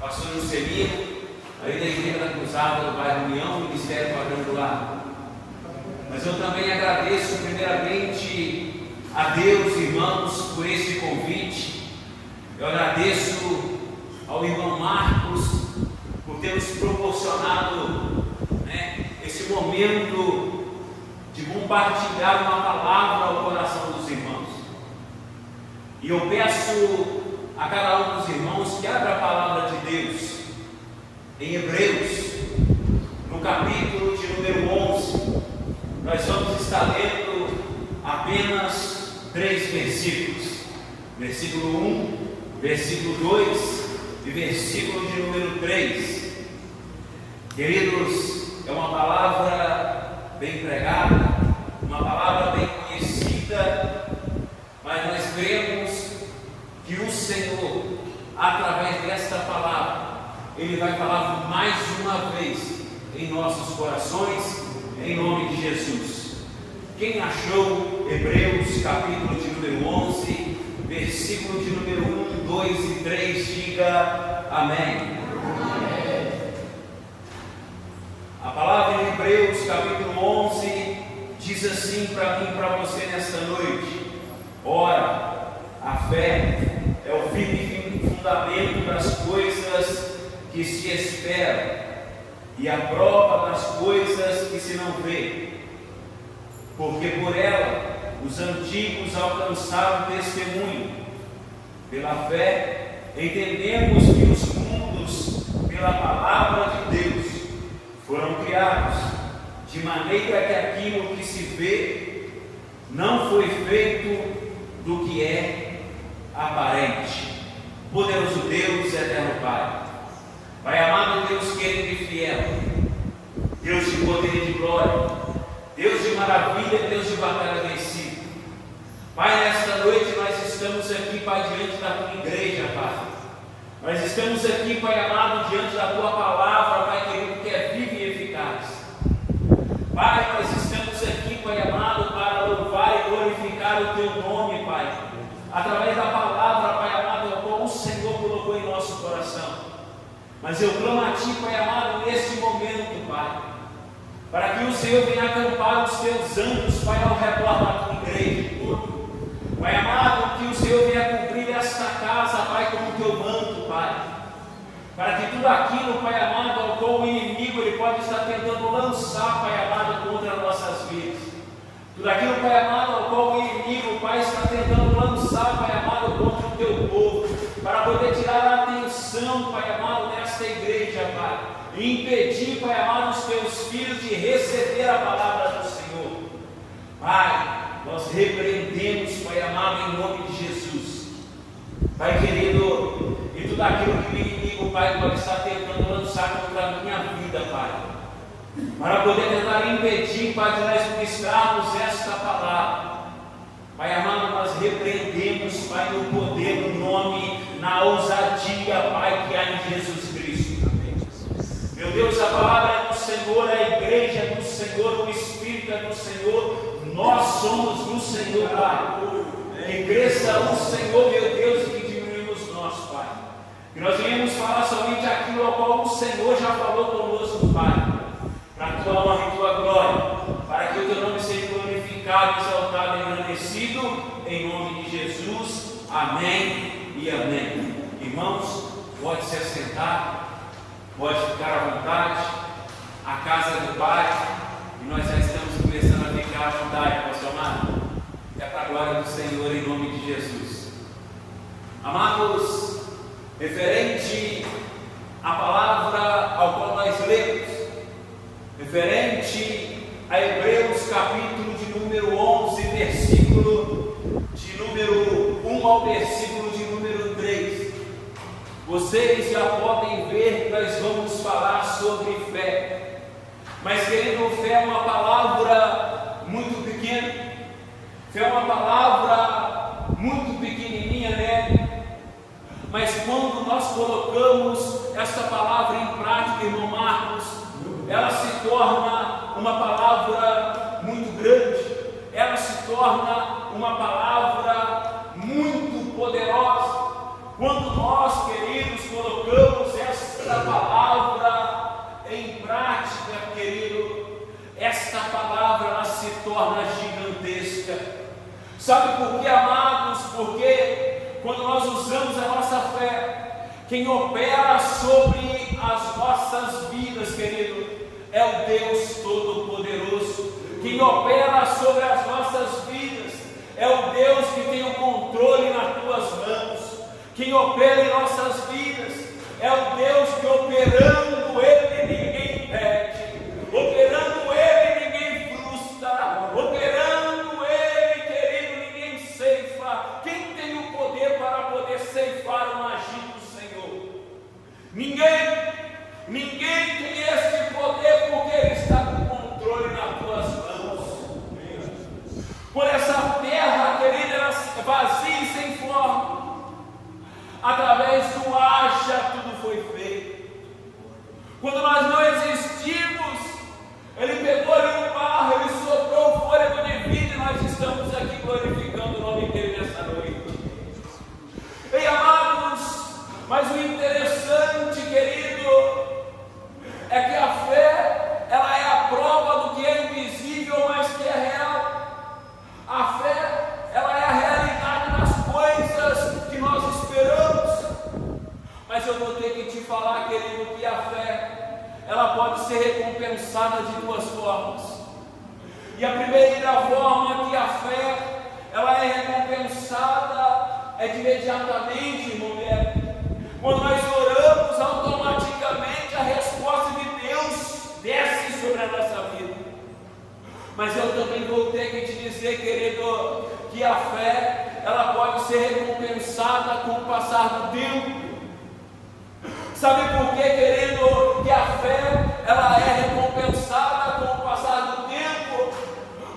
pastor Juscelino, aí da Igreja da Cruzada, do bairro União, Ministério Quadrangular. Mas eu também agradeço primeiramente a Deus, irmãos, por esse convite. Eu agradeço ao irmão Marcos por ter nos proporcionado esse momento de compartilhar uma palavra ao coração dos irmãos. E eu peço a cada um dos irmãos que abra a palavra de Deus em Hebreus, no capítulo de número 11. Nós vamos estar lendo apenas 3 versículos: versículo 1, versículo 2 e versículo de número 3. Queridos, é uma palavra bem pregada, uma palavra bem conhecida, mas nós cremos que o Senhor, através desta palavra, Ele vai falar mais uma vez em nossos corações, em nome de Jesus. Quem achou Hebreus capítulo de número 11, versículo de número 1, 2 e 3, diga amém. Amém. A palavra em Hebreus capítulo 11 diz assim para mim e para você nesta noite: ora, a fé é o firme fundamento das coisas que se esperam e a prova das coisas que se não vê, porque por ela os antigos alcançaram testemunho. Pela fé entendemos que os mundos, pela palavra de Deus, foram criados, de maneira que aquilo que se vê não foi feito do que é aparente. Poderoso Deus, eterno Pai, Pai amado, Deus querido e fiel, Deus de poder e de glória, Deus de maravilha, Deus de batalha vencida. Pai, nesta noite nós estamos aqui, Pai, diante da Tua igreja, Pai. Nós estamos aqui, Pai amado, diante da Tua palavra, Pai querido, que é viva e eficaz. Pai, nós estamos aqui, Pai amado, para louvar e glorificar o Teu nome, Pai, através da palavra, Pai amado, como o Senhor colocou em nosso coração. Mas eu clamo a Ti, Pai amado, neste momento, Pai, para que o Senhor venha acampar os Teus anjos, Pai, ao redor da Tua igreja. Pai amado, que o Senhor venha cobrir esta casa, Pai, com o Teu manto, Pai, para que tudo aquilo, Pai amado, ao qual o inimigo ele pode estar tentando lançar, Pai amado, contra nossas vidas, tudo aquilo, Pai amado, ao qual o inimigo, Pai, está tentando lançar, Pai amado, contra o Teu povo, para poder tirar a atenção, Pai amado, desta igreja, Pai, e impedir, Pai amado, os Teus filhos de receber a palavra do Senhor. Pai, nós repreendemos, Pai amado, em nome de Jesus, Pai querido, e tudo aquilo que o inimigo, Pai, pode estar tentando lançar contra a minha vida, Pai, para poder tentar impedir, Pai, de nós ministrarmos esta palavra. Pai amado, nós repreendemos, Pai, no poder, no nome, na ousadia, Pai, que há em Jesus Cristo. Meu Deus, a palavra é do Senhor, a igreja é do Senhor, o Espírito é do Senhor, nós somos do Senhor, Pai. Que cresça o Senhor, meu Deus, e que diminuímos nós, Pai. Que nós venhamos falar somente aquilo ao qual o Senhor já falou conosco, Pai, para a Tua honra e Tua glória, para que o Teu nome seja glorificado, exaltado e engrandecido, em nome de Jesus. Amém e amém. Irmãos, pode se assentar, pode ficar à vontade. A casa do Pai, e nós já estamos começando a ficar à vontade, pastor amado. É para a glória do Senhor, em nome de Jesus. Amados, referente à palavra ao qual nós lemos, referente a Hebreus capítulo de número 11, versículo de número 1 ao versículo de número 3, vocês já podem ver que nós vamos falar sobre fé. Mas querido, fé é uma palavra muito pequena, fé é uma palavra muito pequenininha, né? Mas quando nós colocamos esta palavra em prática, irmão Marcos, ela se torna uma palavra muito grande, ela se torna uma palavra muito poderosa. Quando nós, queridos, colocamos esta Sabe por quê, amados? Porque quando nós usamos a nossa fé, quem opera sobre as nossas vidas, querido, é o Deus Todo-Poderoso. Quem opera sobre as nossas vidas é o Deus que tem o controle nas tuas mãos. Quem opera em nossas vidas é o Deus que, operando Ele, ninguém impede, operando Ele, ninguém frustra, operando Ele, querido, ninguém ceifa. Quem tem o poder para poder ceifar o agir do Senhor? Ninguém tem esse poder, porque Ele está com controle nas tuas mãos. Por essa terra, querida, ela vazia e sem forma, através do haja tudo foi feito. Quando nós não existimos, Ele pegou ali o barro, Ele soprou o fôlego de vida, e nós estamos aqui glorificando o nome dEle nessa noite. Ei, amados, mas o interessante, querido, é que a fé, ela é a prova do que é invisível, mas que é real. A fé, ela é a realidade das coisas que nós esperamos. Mas eu vou ter que te falar, querido, que a fé, ela pode ser recompensada de duas formas. E a primeira forma que a fé, ela é recompensada é de imediatamente, irmão Neto. Quando nós oramos, automaticamente a resposta de Deus desce sobre a nossa vida. Mas eu também vou ter que te dizer, querido, que a fé, ela pode ser recompensada com o passar do tempo. Sabe por quê, querido, que a fé, ela é recompensada com o passar do tempo?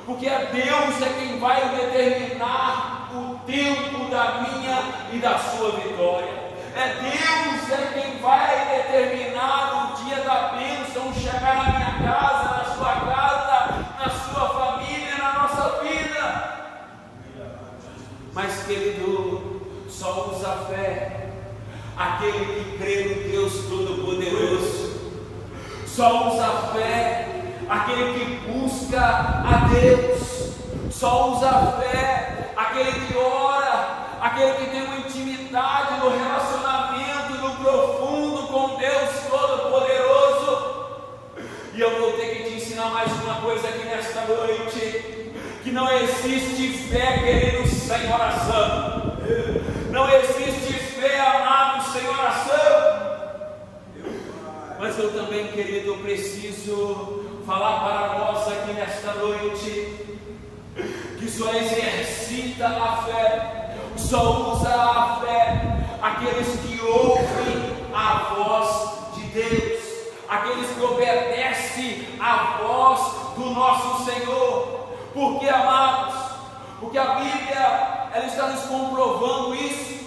Porque Deus é quem vai determinar o tempo da minha e da sua vitória. Deus é quem vai determinar o dia da bênção chegar na minha casa, na sua casa, na sua família, na nossa vida. Mas, querido, só usa a fé aquele que crê no Deus Todo-Poderoso. Só usa a fé aquele que busca a Deus. Só usa a fé aquele que ora, aquele que tem uma intimidade no relacionamento, no profundo com Deus Todo-Poderoso. E eu vou ter que te ensinar mais uma coisa aqui nesta noite, que não existe fé, querido, sem oração. Não existe fé, amado, sem oração. Mas eu também, querido, eu preciso falar para nós aqui nesta noite, que só exercita a fé, só usa a fé aqueles que ouvem a voz de Deus, aqueles que obedecem a voz do nosso Senhor. Porque, amados, porque a Bíblia, ela está nos comprovando isso.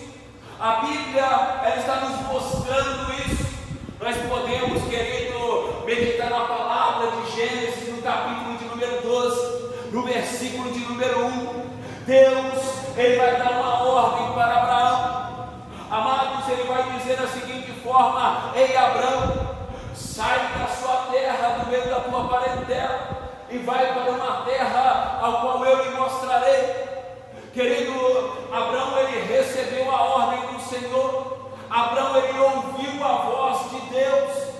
A Bíblia, ela está nos mostrando isso. Nós podemos, querido, meditar na palavra de Gênesis, no capítulo de número 12, no versículo de número 1. Deus, Ele vai dar uma ordem para Abraão. Amados, Ele vai dizer da seguinte forma: ei, Abraão, sai da sua terra, do meio da tua parentela, e vai para uma terra ao qual eu lhe mostrarei. Querido, Abraão, ele recebeu a ordem do Senhor. Abraão, ele ouviu a voz de Deus.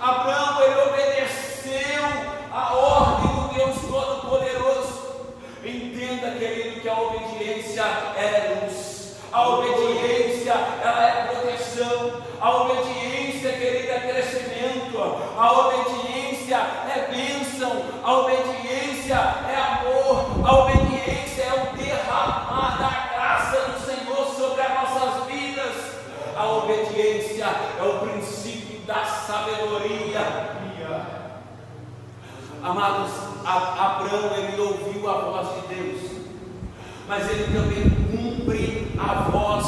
Abraão, ele obedeceu a ordem do Deus Todo-Poderoso. Entenda, querido, que a obediência é luz, a obediência, ela é proteção, a obediência, querida, é crescimento, a obediência é bênção, a obediência é amor, a obediência é o derramar da graça do Senhor sobre as nossas vidas. A obediência é o princípio da sabedoria. Amados, Abraão, ele ouviu a voz de Deus, mas ele também cumpre a voz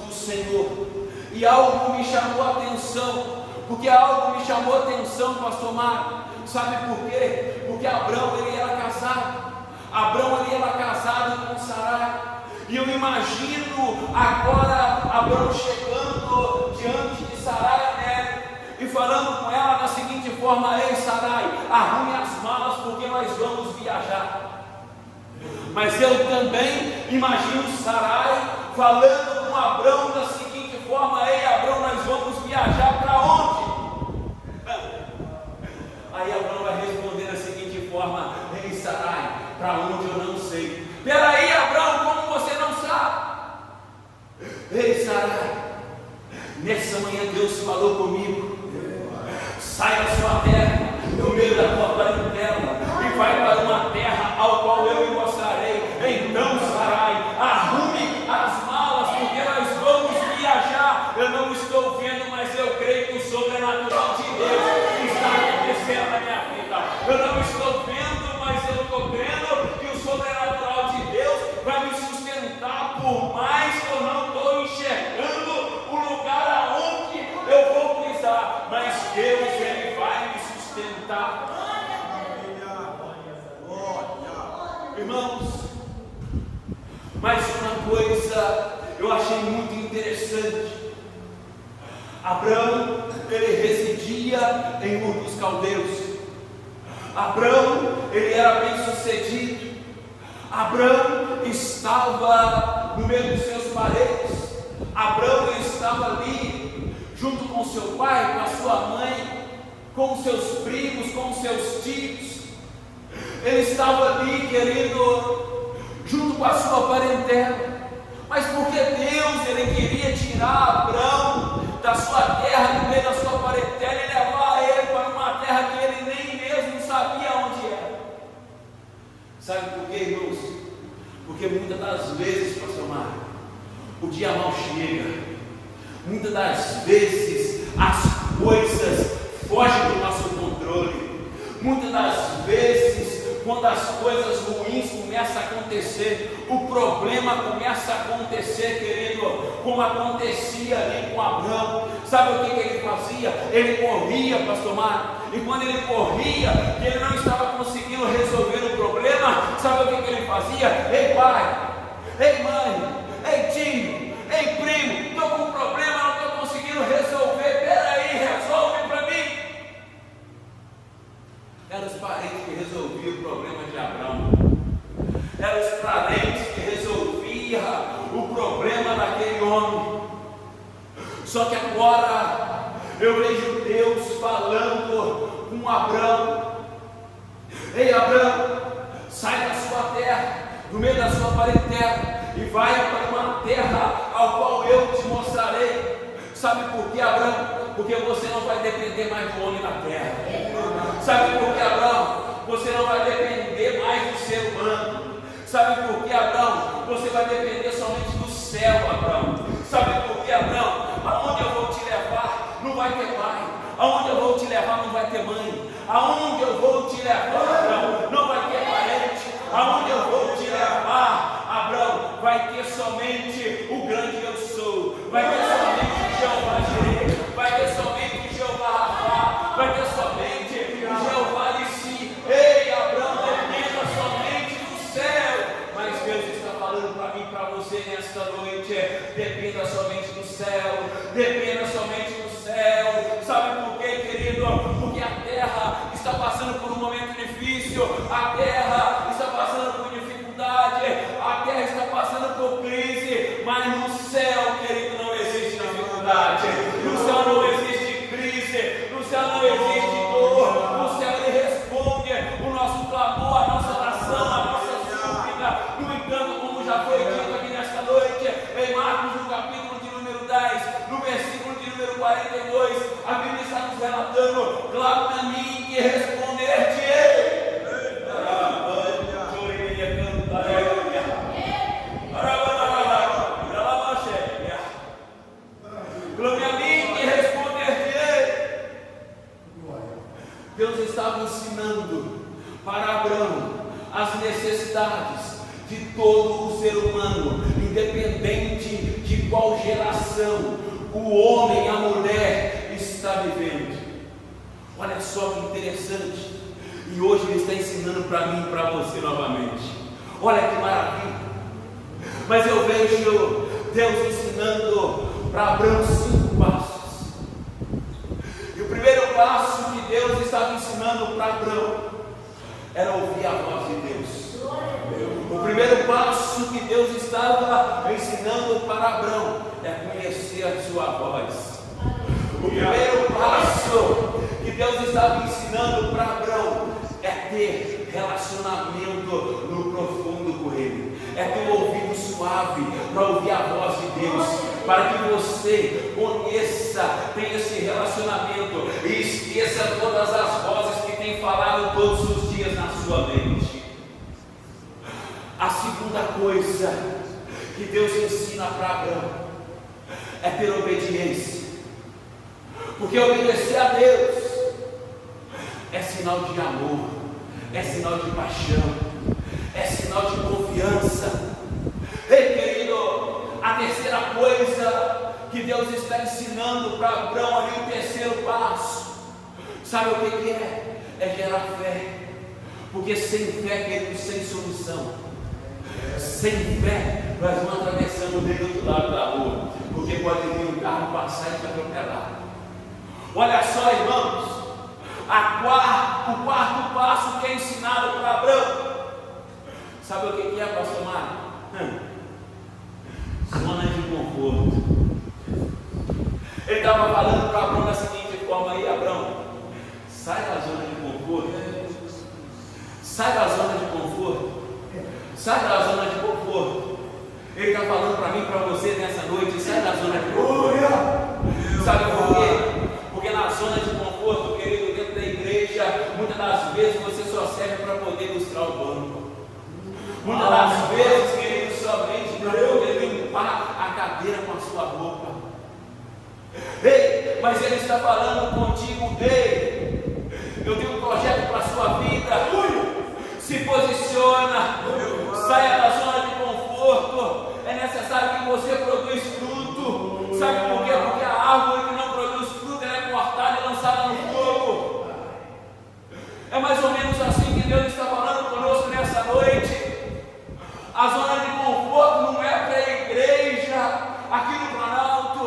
do Senhor. E algo me chamou a atenção, porque algo me chamou a atenção, pastor Marco. Sabe por quê? Porque Abraão, ele era casado. Abraão, ele era casado com Sarai. E eu imagino agora Abraão chegando diante de Sarai, né? E falando com ela da seguinte forma: ei, Sarai, arrume as malas porque nós vamos viajar. Mas eu também imagino Sarai falando com Abrão da seguinte forma: ei Abrão, nós vamos viajar para onde? Aí Abrão vai responder da seguinte forma: ei Sarai, para onde eu não sei. Peraí Abrão, como você não sabe? Ei Sarai, nessa manhã Deus falou comigo: sai da sua terra, no meio da tua parentela, e vai para uma terra ao qual eu lhe mostrarei. Então Sarai, arrume as malas, porque nós vamos viajar. Eu não estou vendo, mas eu creio que o sobrenatural de Deus está acontecendo na minha vida. Eu não estou vendo, mas eu estou crendo que o sobrenatural de Deus vai me sustentar, por mais que eu não estou enxergando o lugar aonde eu vou pisar, mas Deus, Ele vai me sustentar. Irmãos, mais uma coisa eu achei muito interessante. Abrão, ele residia em Ur dos Caldeus. Abrão, ele era bem sucedido. Abrão estava no meio dos seus parentes. Abrão, ele estava ali junto com seu pai, com a sua mãe, com seus primos, com seus tios. Ele estava ali, querido, junto com a sua parentela. Mas porque Deus, Ele queria tirar Abrão da sua terra, do meio da sua parentela, e levar ele para uma terra que ele nem mesmo sabia onde era. Sabe por quê, irmãos? Porque muitas das vezes, pastor Mário, o dia mal chega. Muitas das vezes as coisas fogem do nosso controle. Muitas das vezes, quando as coisas ruins começam a acontecer, o problema começa a acontecer, querido, como acontecia ali com Abrão. Sabe o que ele fazia? Ele corria, pastor Mário, e quando ele corria, que ele não estava conseguindo resolver o problema, sabe o que ele fazia? Ei pai, ei mãe, ei tio, ei primo, estou com um problema, não estou conseguindo resolver, peraí, resolve para mim. Eram os parentes que resolviam o problema de Abrão. Eram os parentes que resolviam o problema daquele homem. Só que agora eu vejo Deus falando com Abrão: ei Abrão, sai da sua terra, do meio da sua parentela, e vai para uma terra ao qual eu te mostrarei. Sabe por que, Abrão? Porque você não vai depender mais do homem na terra. Sabe por que, Abrão? Você não vai depender mais do ser humano. Sabe por que, Abrão? Você vai depender somente do céu, Abrão. Sabe por que, Abrão? Aonde eu vou te levar, não vai ter pai. Aonde eu vou te levar, não vai ter mãe. Aonde eu vou te levar, Abrão, não vai ter parente. Aonde eu vou te levar, Abrão, vai ter somente o grande eu sou. Vai ter somente o Jeová Jireh. Vai ter somente o Jeová Rafa. Vai ter somente o Jeová Nissi. Ei, Abrão, dependa somente do céu. Mas Deus está falando para mim e para você nesta noite: dependa somente do céu. Dependa somente do céu. Sabe por quê, querido? Porque a terra está passando por um momento difícil. A terra está passando por dificuldade. A terra está passando por crise. Mas no céu, querido, não existe dificuldade. No céu não existe crise. No céu não existe dor. No céu Ele responde o nosso clamor, a nossa oração, a nossa súplica. No entanto, como já foi dito aqui nesta noite, em Marcos, no capítulo de número 10, no versículo de número 42, a Bíblia está nos relatando: clama a mim que responder-te-ei. Clame a mim que responder-te-ei. Deus estava ensinando para Abrão as necessidades de todo o ser humano, independente de qual geração o homem e a mulher está vivendo. Olha só que interessante. E hoje Ele está ensinando para mim e para você novamente. Olha que maravilha. Mas eu vejo Deus ensinando para Abrão 5 passos. E o primeiro passo que Deus estava ensinando para Abrão era ouvir a voz de Deus. O primeiro passo que Deus estava ensinando para Abrão é conhecer a sua voz. O primeiro passo que Deus estava ensinando para Abrão é ter relacionamento no profundo com Ele, é ter um ouvido suave para ouvir a voz de Deus, para que você conheça, tenha esse relacionamento e esqueça todas as vozes que tem falado todos os dias na sua mente. A segunda coisa que Deus ensina para Abrão é ter obediência, porque obedecer a Deus é sinal de amor, é sinal de paixão, é sinal de confiança. Ei, querido, a terceira coisa que Deus está ensinando para Abrão ali, o terceiro passo, sabe o que é? É gerar fé, porque sem fé, querido, sem solução. Sem fé, nós vamos atravessando do outro lado da rua, porque pode vir um carro passar e te atropelar. Olha só, irmãos, o quarto passo que é ensinado para Abrão, sabe o que é, pastor Mário? Zona de conforto. Ele estava falando para Abrão da seguinte forma aí: Abrão, sai da zona de conforto, sai da zona de conforto, sai da zona de conforto. Ele está falando para mim e para você nessa noite: sai da zona de conforto. Sabe por quê? Porque na zona de conforto, querido, dentro da igreja, muitas das vezes você só serve para poder ilustrar o banco. Muitas das vezes, querido, somente para poder limpar a cadeira com a sua roupa. Ei, mas Ele está falando contigo: ei, eu tenho um projeto para a sua vida. Se posiciona, saia da zona de conforto. É necessário que você produza fruto. Sabe por quê? Porque a árvore que não produz fruto, ela é cortada e lançada no fogo. É mais ou menos assim que Deus está falando conosco nessa noite. A zona de conforto não é para a igreja aqui no Planalto.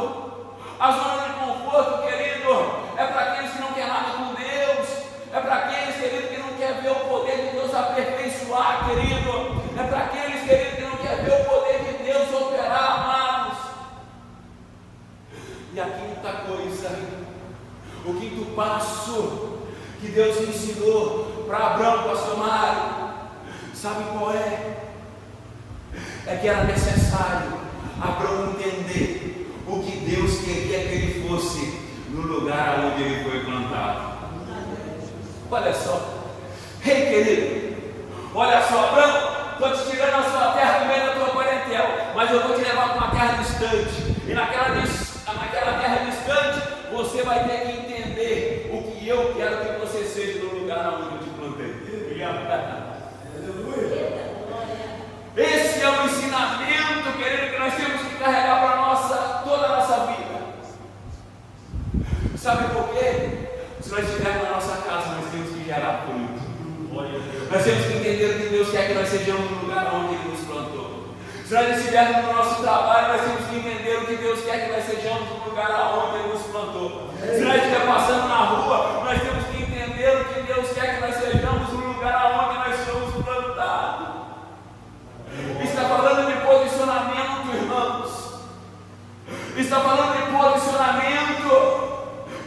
A zona de conforto, querido, é para aqueles que não querem nada com Deus. É para aqueles, querido, que não querem ver o poder de Deus aperfeiçoar, querido. É para aqueles, querido, que não querem ver o poder de Deus operar, amados. E a quinta coisa, o quinto passo que Deus ensinou para Abrão, pastor Mário, sabe qual é? É que era necessário Abrão entender o que Deus queria que ele fosse no lugar onde ele foi plantado. Olha só, ei, querido, olha só, Abrão, estou te tirando a sua terra do meio da tua parentela, mas eu vou te levar para uma terra distante, e naquela terra distante você vai ter que entender o que eu quero que você seja no lugar onde eu te plantei. Esse é o ensinamento, querido, que nós temos que carregar para toda a nossa vida. Sabe por quê? Se nós estivermos na nossa casa, nós temos que gerar fruto. Nós temos que entender o que Deus quer que nós sejamos no lugar onde Ele nos plantou. Se nós estivermos no nosso trabalho, nós temos que entender o que Deus quer que nós sejamos no lugar onde Ele nos plantou. Se nós estivermos passando na rua, nós temos que entender o que Deus quer que nós sejamos no lugar onde nós somos plantados. Está falando de posicionamento, irmãos. Está falando de posicionamento,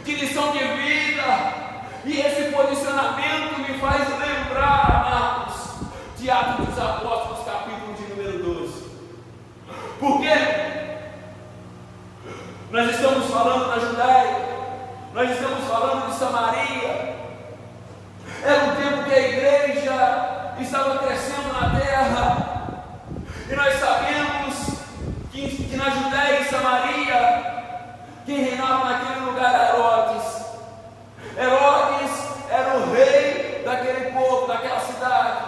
de lição de vida. E esse posicionamento me faz lembrar, amados, de Atos dos Apóstolos, capítulo de número 12. Por quê? Nós estamos falando da Judéia, nós estamos falando de Samaria. Era um tempo que a igreja estava crescendo na terra. E nós sabemos que na Judéia e Samaria, quem reinava naquele lugar era Herodes. Herodes era o rei daquele povo, daquela cidade.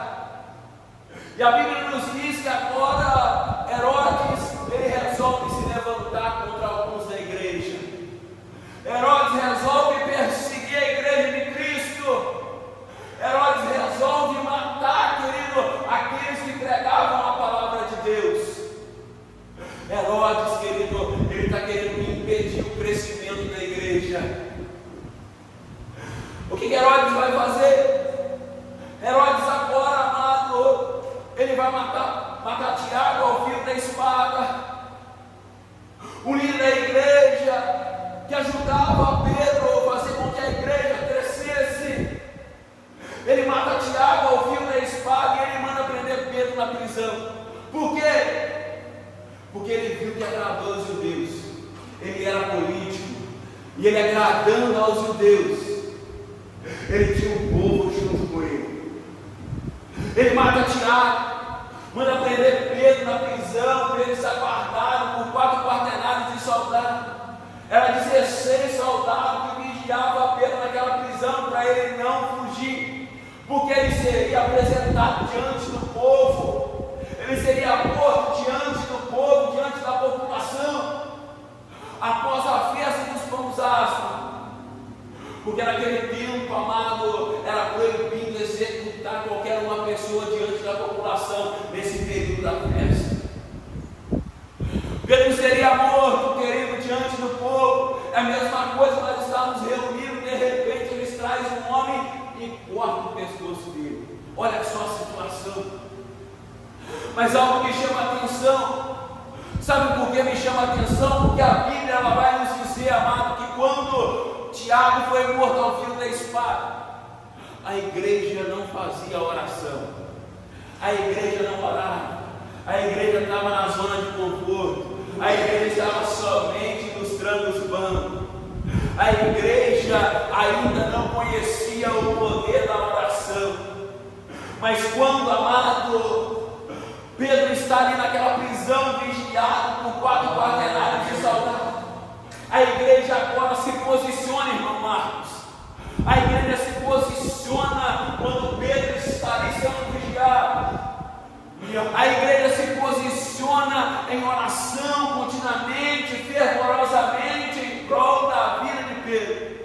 E a Bíblia nos diz que agora Herodes, ele resolve se levantar contra alguns da igreja. Herodes resolve perseguir a igreja de Cristo. Herodes resolve matar, querido, aqueles que pregavam a palavra de Deus. Herodes, querido, ele está querendo impedir o crescimento da igreja. O que Herodes vai fazer? Herodes agora, amado, ele vai matar espada. O líder da igreja que ajudava Pedro a fazer com que a igreja crescesse, ele mata Tiago ao fio da espada e ele manda prender Pedro na prisão. Por quê? Porque ele viu que agradou aos judeus. Ele era político e ele, agradando aos judeus, ele tinha um povo junto com ele. Ele mata Tiago, manda prender Pedro na prisão. Pedro está guardado por 4 quartenados de soldado. Era 16 soldados que vigiavam Pedro naquela prisão para ele não fugir, porque ele seria apresentado diante do povo, ele seria morto diante do povo, diante da população, após a festa dos pães asmos. Porque naquele tempo, amado, era proibido executar qualquer uma pessoa diante da população nesse período da festa. Pedro seria morto, querido, diante do povo. É a mesma coisa, nós estamos reunidos, de repente eles trazem um homem e cortam o pescoço dele. Olha só a situação. Mas algo me chama a atenção. Sabe por que me chama a atenção? Porque a Bíblia ela vai nos dizer, amado, que quando Tiago foi morto ao fio da espada, a igreja não fazia oração, a igreja não orava, a igreja estava na zona de conforto, a igreja estava somente ilustrando os bancos, a igreja ainda não conhecia o poder da oração. Mas quando, amado, Pedro está ali naquela prisão, vigiado por 4 quartenados de soldados, a igreja agora se posiciona, irmão Marcos. A igreja se posiciona quando Pedro está ali sendo vigiado. A igreja se posiciona em oração continuamente, fervorosamente, em prol da vida de Pedro.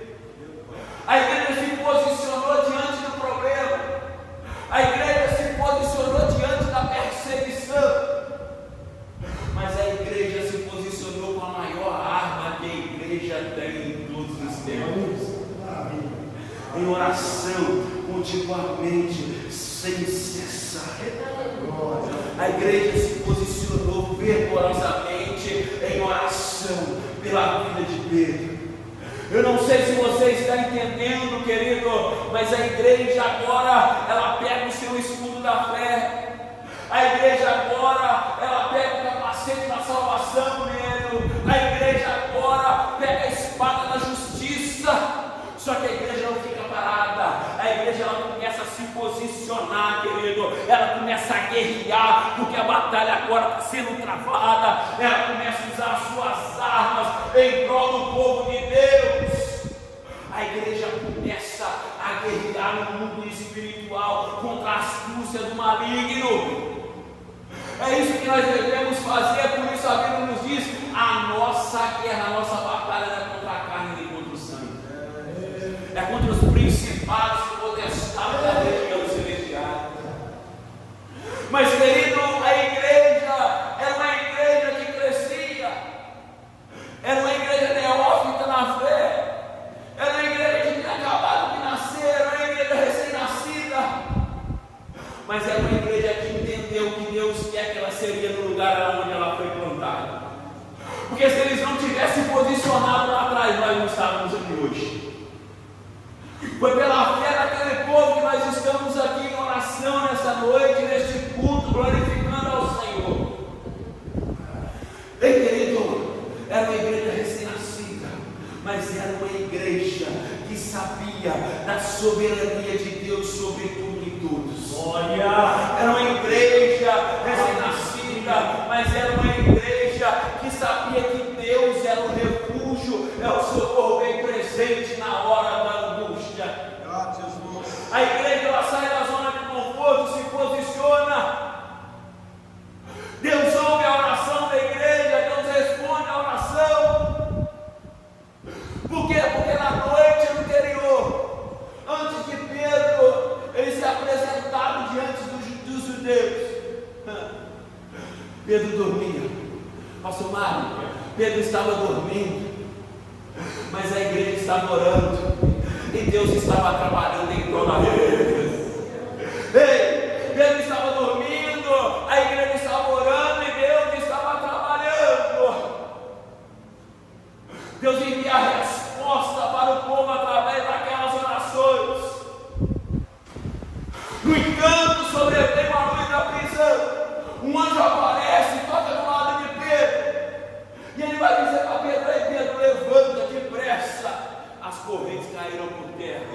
A igreja se posicionou diante do problema. A igreja se posicionou diante da perseguição. Mas a igreja se posicionou com a maior arma que a igreja tem em todos os tempos: em oração, continuamente, sem cessar. A igreja se posicionou fervorosamente em oração pela vida de Pedro. Eu não sei se você está entendendo, querido, mas a igreja agora, ela pega o seu escudo da fé. A igreja agora, ela pega o capacete da salvação nele. A igreja agora pega a espada da justiça. Só que a igreja não fica parada. A igreja ela começa a se posicionar, querido. Ela começa a guerrear, porque a batalha agora está sendo travada. Ela começa a usar as suas armas em prol do povo de Deus. A igreja começa a guerrear no mundo espiritual contra a astúcia do maligno. É isso que nós devemos fazer. Por isso a Bíblia nos diz: a nossa guerra, a nossa batalha não é contra a carne nem contra o sangue, é contra os principados e potestades da região celestial. Mas, querido, a igreja era uma igreja que crescia, era uma igreja neófita na fé, era uma igreja que tinha acabado de nascer, era uma igreja recém-nascida, mas era uma igreja que entendeu que Deus quer que ela seria no lugar onde ela foi plantada. Porque se eles não tivessem posicionado lá atrás, nós não estávamos aqui hoje. Foi pela fé daquele povo que nós estamos aqui em oração nessa noite, neste culto, glorificando ao Senhor. Ei, querido, era uma igreja recém-nascida, mas era uma igreja que sabia da soberania de Deus sobre tudo e todos. Olha, era uma igreja recém-nascida, mas era uma igreja que sabia que Deus era o refúgio, é o socorro bem presente na hora da angústia. A igreja ela sai da zona de conforto, se posiciona. Deus ouve a oração da igreja, Deus responde a oração. Por quê? Porque na noite anterior, antes de Pedro ele se apresentado diante dos judeus, Pedro dormia. Pastor Mário, Pedro estava dormindo, mas a igreja estava orando e Deus estava trabalhando em prol da igreja. Ei, Pedro estava dormindo, a igreja estava orando e Deus estava correntes caíram por terra.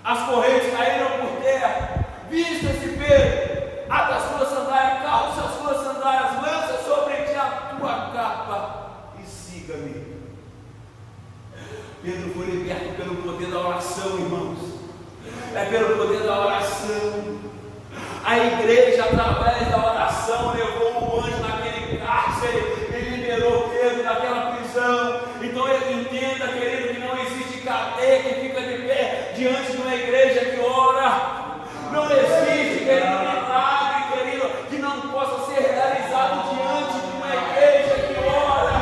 As correntes caíram por terra. Vista-se, Pedro, ata as tuas sandálias, calça as tuas sandálias, lança sobre ti a tua capa e siga-me. Pedro foi liberto pelo poder da oração, irmãos. É pelo poder da oração. A igreja, através da oração, levou o anjo naquele cárcere e liberou Pedro daquela prisão. Então ele entenda, querido, que não existe cadeia que fica de pé diante de uma igreja que ora. Não existe, querido, milagre, querido, que não possa ser realizado diante de uma igreja que ora.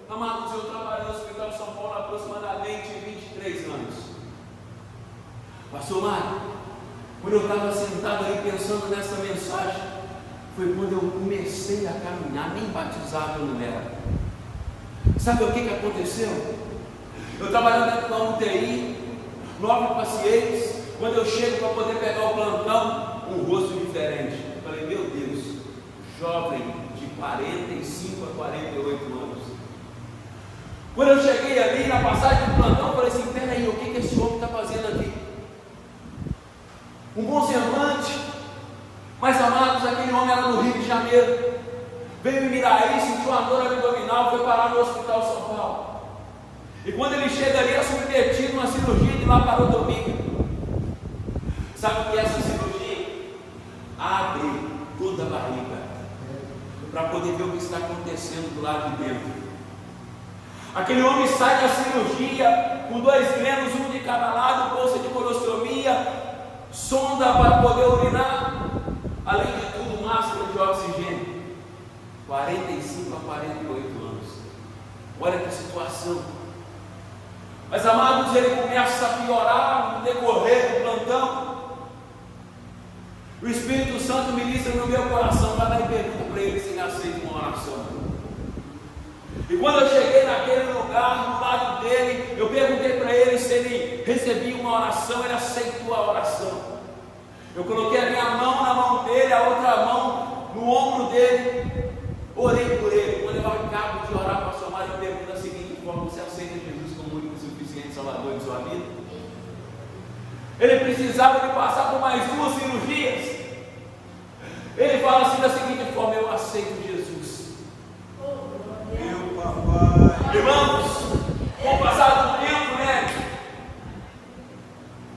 Amados, eu trabalhei no Hospital São Paulo há aproximadamente 23 anos. Pastor Mário, quando eu estava sentado aí pensando nessa mensagem, foi quando eu comecei a caminhar, nem batizado eu não era. Sabe o que aconteceu? Eu trabalhando dentro da UTI, 9 pacientes, quando eu chego para poder pegar o plantão, um rosto diferente. Eu falei, meu Deus, jovem de 45 a 48 anos. Quando eu cheguei ali na passagem do plantão, eu falei assim, peraí, o que esse homem está fazendo aqui? Um bom semblante, mas amados, aquele homem era no Rio de Janeiro, veio em Miraí, sentiu uma dor abdominal, foi parar no Hospital São Paulo. E quando ele chega ali, é submetido a uma cirurgia de laparotomia. Sabe o que é essa cirurgia? Abre toda a barriga, para poder ver o que está acontecendo do lado de dentro. Aquele homem sai da cirurgia com 2 grenos, um de cada lado, bolsa de colostomia, sonda para poder urinar, além de tudo, máscara de oxigênio. 45 a 48 anos. Olha que situação. Mas amados, ele começa a piorar no decorrer do plantão. O Espírito Santo ministra no meu coração, vai lá e pergunta para ele se ele aceita uma oração. E quando eu cheguei naquele lugar, do lado dele, eu perguntei para ele se ele recebia uma oração, ele aceitou a oração. Eu coloquei a minha mão na mão dele, a outra mão no ombro dele, orei por ele. Quando eu acabo de orar, pastor Mário, eu pergunto da seguinte forma: você aceita Jesus como único e suficiente Salvador de sua vida? Ele precisava de passar por mais 2 cirurgias. Ele fala assim da seguinte forma: eu aceito Jesus. Meu papai. Irmãos, com o passar do tempo, né,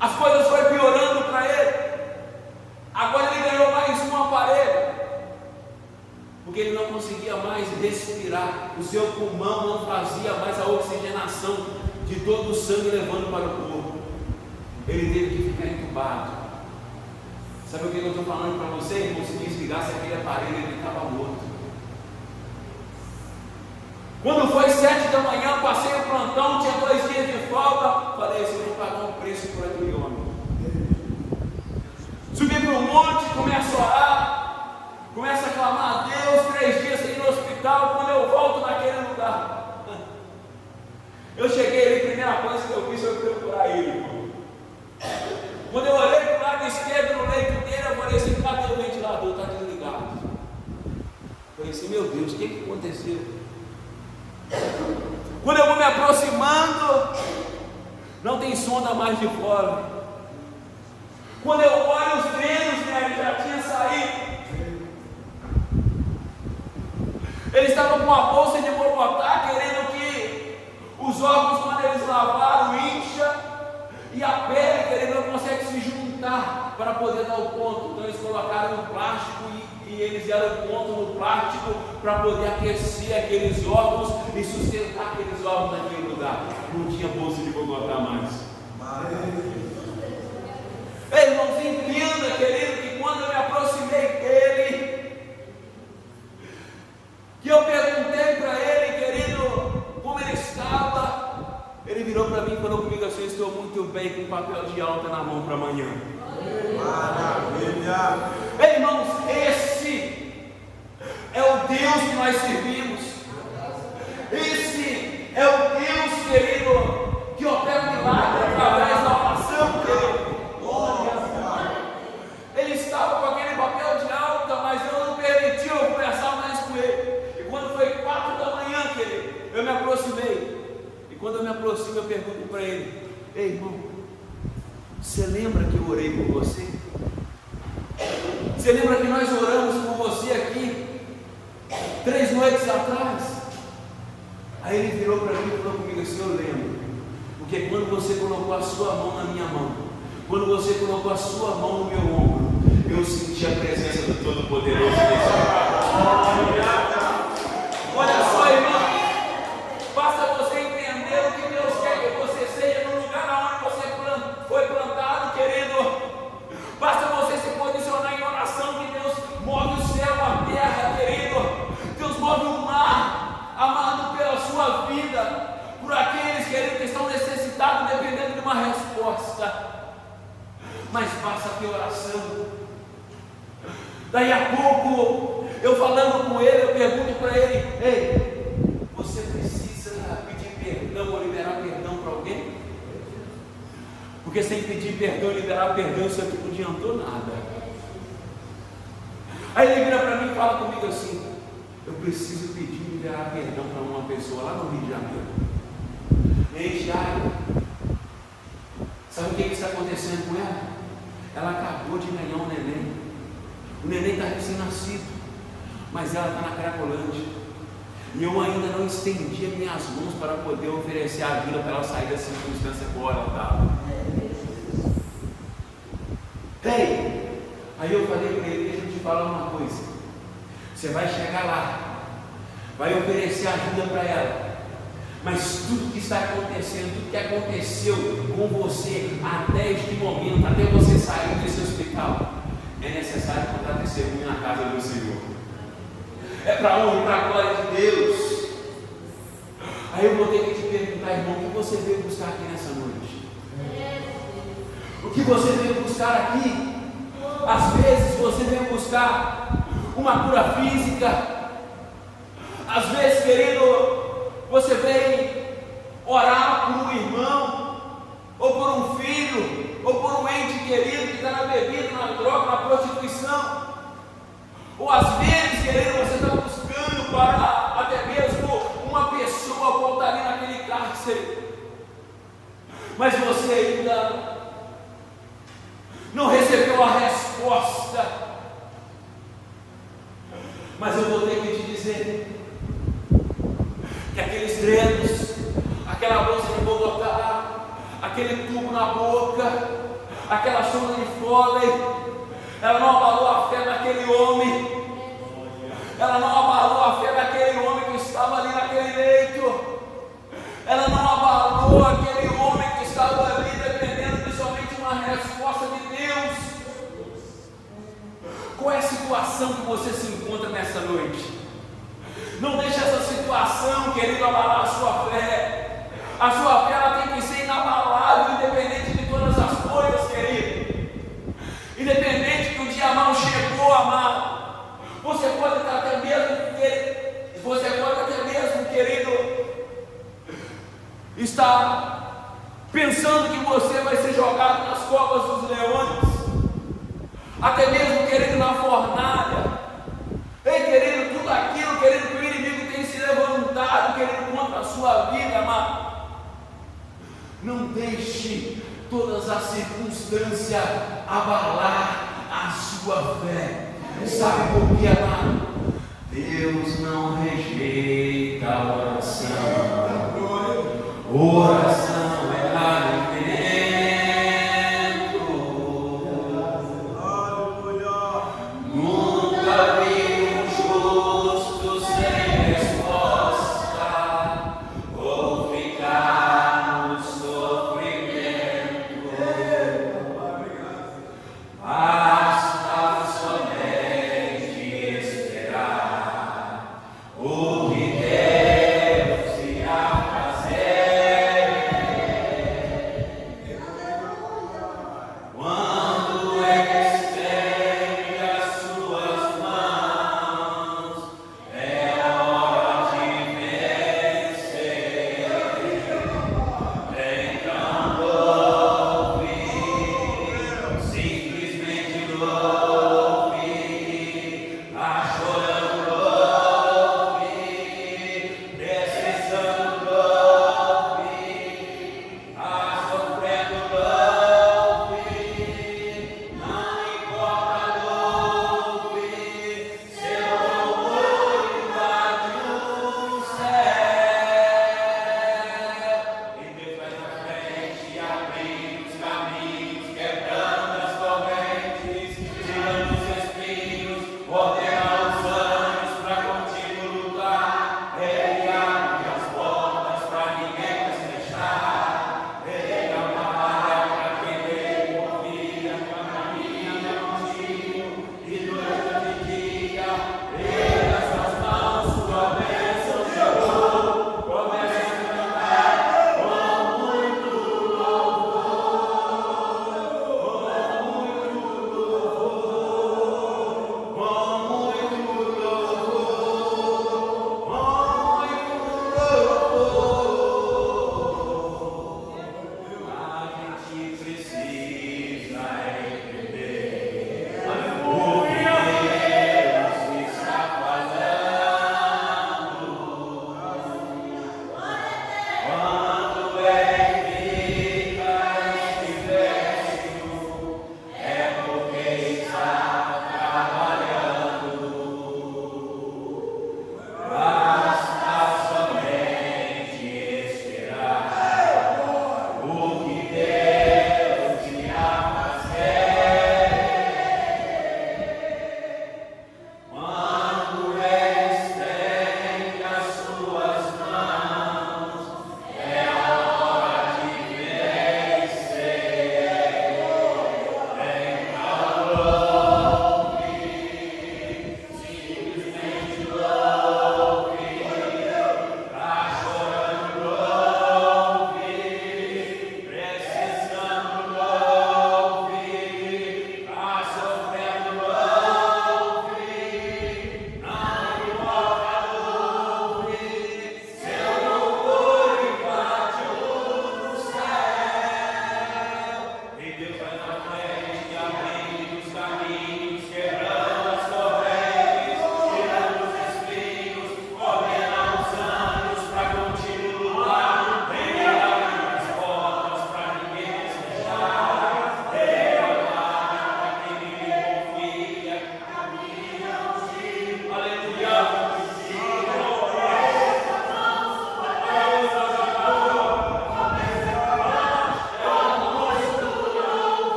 as coisas foram piorando para ele. Agora ele ganhou mais um aparelho, porque ele não conseguia mais respirar. O seu pulmão não fazia mais a oxigenação de todo o sangue levando para o corpo. Ele teve que ficar entubado. Sabe o que eu estou falando para você, irmão? Se desligasse aquele aparelho, ele estava morto. Quando foi 7 da manhã, passei o plantão, tinha 2 dias de folga. Falei assim, eu vou pagar um preço por aquele homem. Subi para o monte, começo a orar, começo a clamar a Deus, 3 dias sem ir no hospital. Quando eu volto naquele lugar, eu cheguei ali, a primeira coisa que eu fiz foi procurar ele. Quando eu olhei para o lado esquerdo no leito dele, eu falei assim, cadê o ventilador? Está desligado. Eu falei assim, meu Deus, o que aconteceu? Quando eu vou me aproximando, não tem sonda mais de fora. Quando eu olho os treinos, né, ele já tinha saído. Ele estava com uma bolsa de Bogotá, querendo que os órgãos, quando eles lavaram, incha, e a pele, querido, não consegue se juntar para poder dar o ponto. Então eles colocaram no plástico e eles deram o ponto no plástico para poder aquecer aqueles órgãos e sustentar aqueles órgãos naquele lugar. Não tinha bolsa de Bogotá mais. Irmãos, entenda, querido, que quando eu me aproximei dele, que eu perguntei para ele, querido, como ele estava, ele virou para mim e falou comigo assim: estou muito bem, com papel de alta na mão para amanhã. Maravilha! Irmãos, esse é o Deus que nós servimos. Esse é o Deus, querido, que opera milagre através da oração, querido. Ele estava com aquele papel de alta, mas eu não permiti eu conversar mais com ele. E quando foi 4 da manhã, querido, eu me Quando eu me aproximo, eu pergunto para ele: ei, irmão, você lembra que eu orei por você? Você lembra que nós oramos por você aqui 3 noites atrás? Aí ele virou para mim e falou comigo assim: eu lembro, porque quando você colocou a sua mão na minha mão, quando você colocou a sua mão no meu ombro, eu senti a presença do Todo-Poderoso nesse lugar. Olha só, irmão, basta você entender o que Deus quer que você seja no lugar onde você foi plantado, querido. Basta você se posicionar em oração, que Deus move o céu, a terra, querido. Deus move o mar, amado pela sua vida, por aqueles, querido, que estão necessitados, dependendo de uma resposta. Mas basta ter oração. Daí a pouco, eu falando com ele, eu pergunto para ele: ei, você precisa pedir perdão ou liberar perdão para alguém? Porque sem pedir perdão e liberar perdão, isso aqui não adiantou nada. Aí ele vira para mim e fala comigo assim: eu preciso pedir e liberar perdão para uma pessoa lá no Rio de Janeiro. Ei, Thiago, sabe o que está acontecendo com ela? Ela acabou de ganhar um neném. O neném está recém-nascido, mas ela está na Cracolândia. E eu ainda não estendi as minhas mãos para poder oferecer ajuda para ela sair da circunstância qual ela estava. Ei, aí eu falei para ele: deixa eu te falar uma coisa. Você vai chegar lá, vai oferecer ajuda para ela, mas tudo que está acontecendo, tudo que aconteceu com você até este momento, até você sair desse hospital, é necessário contar testemunho na casa do Senhor. É para a honra e para a glória de Deus. Aí eu vou ter que te perguntar, irmão, o que você veio buscar aqui nessa noite? O que você veio buscar aqui? Às vezes você veio buscar uma cura física. Às vezes, querido, você veio orar por um irmão, ou por um filho, ou por um ente querido que está na bebida, na droga, na prostituição. Ou às vezes, querido, você está buscando para até mesmo uma pessoa voltar ali naquele cárcere, mas você ainda não recebeu a resposta. Mas eu vou ter que te dizer que aqueles drenos, aquela bolsa de Bogotá, aquele tubo na boca, aquela sonda de Foley, ela não abalou a fé daquele homem. Ela não abalou a fé daquele homem que estava ali naquele leito. Ela não abalou aquele homem que estava ali dependendo de somente uma resposta de Deus. Qual é a situação que você se encontra nessa noite? Não deixe essa situação, querido, abalar a sua fé. A sua fé, ela tem que ser inabalável, independente de todas as coisas, querido. Independente que o dia mal chegou, amado. Você pode estar até mesmo, querido, estar pensando que você vai ser jogado nas covas dos leões, até mesmo, querido, na fornalha. Ei, querido, tudo aquilo, querido, que o inimigo tem se levantado, querido, contra a sua vida, amado. Não deixe todas as circunstâncias abalar a sua fé. Sabe por quê, amado? Deus não rejeita a oração. Oração é alimento. Nunca vi um justo sem resposta ou ficar no sofrimento. Basta somente esperar o que Deus irá fazer.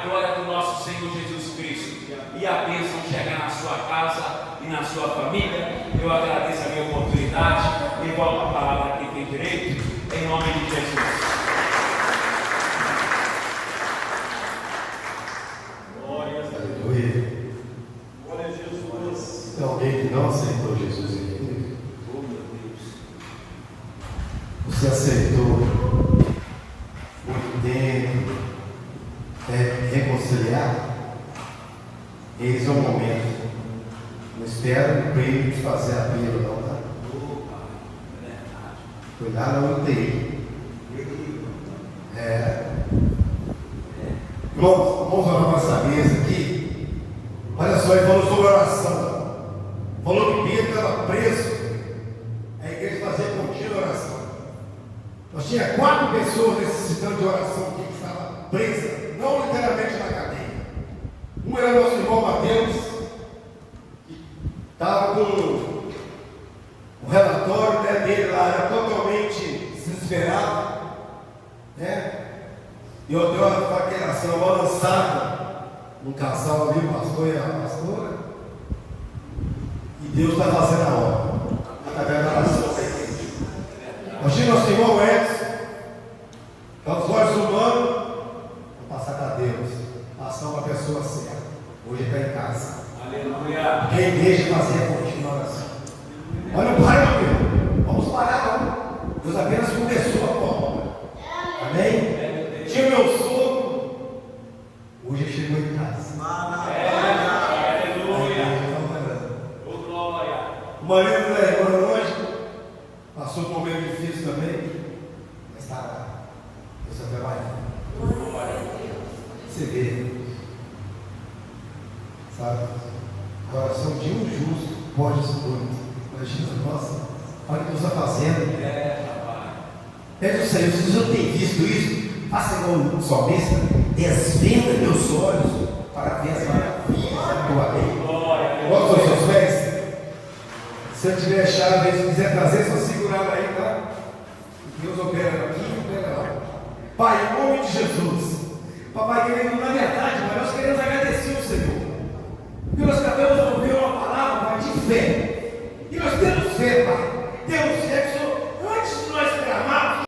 a glória do nosso Senhor Jesus Cristo. E a bênção chega na sua casa e na sua família. Eu agradeço a minha oportunidade e volto a palavra a quem tem direito, em nome de Jesus. Aleluia. Glória a Jesus. Tem alguém que não aceitou Jesus aqui? Oh, meu Deus. Você aceitou muito tempo, reconciliar? Esse é o momento. Não espero o prêmio de fazer apelo, não, tá? Foi lá na UTI. Vamos orar nessa mesa aqui. Olha só, ele falou sobre oração. Falou que Pedro estava preso. A igreja fazia contínua oração. Nós tínhamos 4 pessoas necessitando de oração aqui que estavam presas, não literalmente na cadeia. Um era nosso irmão Mateus, que estava com o relatório dele lá, era totalmente desesperado, né? E eu dei uma paqueração balançada no casal ali, o pastor e a pastora. E Deus está fazendo a obra. Através da oração. Nós tínhamos nosso irmão Edson, que aos olhos humanos, vou passar para Deus. Passar uma pessoa certa. Hoje está em casa. Aleluia. Porque a igreja fazia contínua oração. Olha o pai, meu filho. Vamos parar, não. Deus apenas começou a obra. Amém? Tinha meu sogro, hoje chegou em casa. Aleluia. Oh, glória. O marido da irmã hoje passou por um momento difícil também, mas está lá. Deus está trabalhando. Você vê, sabe? A oração de um justo pode ser muito. Imagina, nossa, olha o que Deus está fazendo. Pede ao Senhor, vocês não têm visto isso? Faça igual o salmista, desvenda meus olhos para ver as maravilhas da tua lei. Mostra os seus pés. Se eu tiver a chave, se quiser trazer, só segurar aí, tá? Deus opera aqui e opera lá. Pai, em nome de Jesus, papai querido,